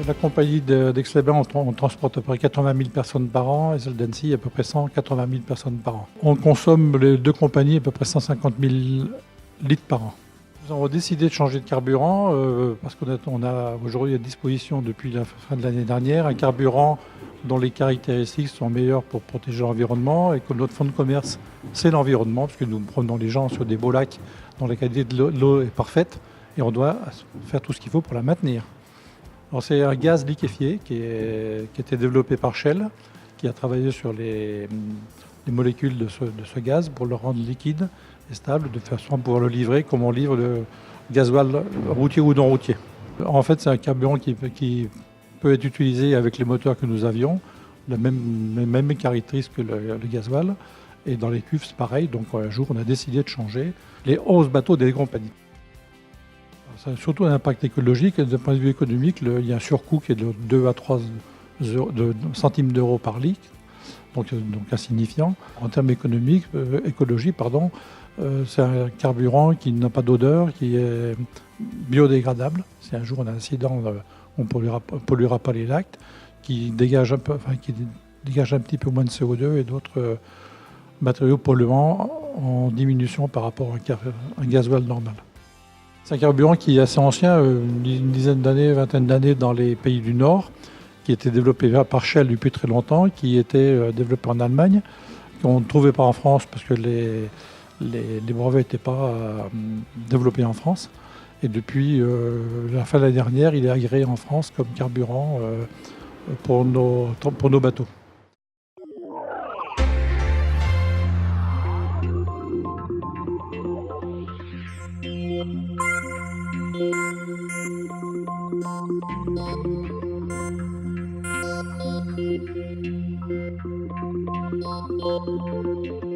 La compagnie d'Aix-les-Bains, on transporte à peu près 80 000 personnes par an et Soldency à peu près 180 000 personnes par an. On consomme, les deux compagnies, à peu près 150 000 litres par an. Nous avons décidé de changer de carburant parce qu'on a aujourd'hui à disposition depuis la fin de l'année dernière un carburant dont les caractéristiques sont meilleures pour protéger l'environnement et que notre fonds de commerce, c'est l'environnement, parce que nous promenons les gens sur des beaux lacs dont la qualité de l'eau est parfaite et on doit faire tout ce qu'il faut pour la maintenir. Alors, c'est un gaz liquéfié qui a été développé par Shell, qui a travaillé sur les molécules de ce gaz pour le rendre liquide et stable, de façon à pouvoir le livrer comme on livre le gasoil routier ou non routier. En fait, c'est un carburant qui peut être utilisé avec les moteurs que nous avions, les mêmes caractéristiques que le gasoil. Et dans les cuves, c'est pareil. Donc un jour, on a décidé de changer les 11 bateaux des compagnies. Ça a surtout un impact écologique et d'un point de vue économique, il y a un surcoût qui est de 2 à 3 centimes d'euros par litre, donc insignifiant. En termes économiques, c'est un carburant qui n'a pas d'odeur, qui est biodégradable. Si un jour on a un accident, on ne polluera pas les lacs, qui dégage un petit peu moins de CO2 et d'autres matériaux polluants en diminution par rapport à un gasoil normal. C'est un carburant qui est assez ancien, une dizaine d'années, vingtaine d'années dans les pays du Nord, qui était développé par Shell depuis très longtemps, qui était développé en Allemagne, qu'on ne trouvait pas en France parce que les brevets n'étaient pas développés en France. Et depuis la fin de l'année dernière, il est agréé en France comme carburant pour nos bateaux. Thank you.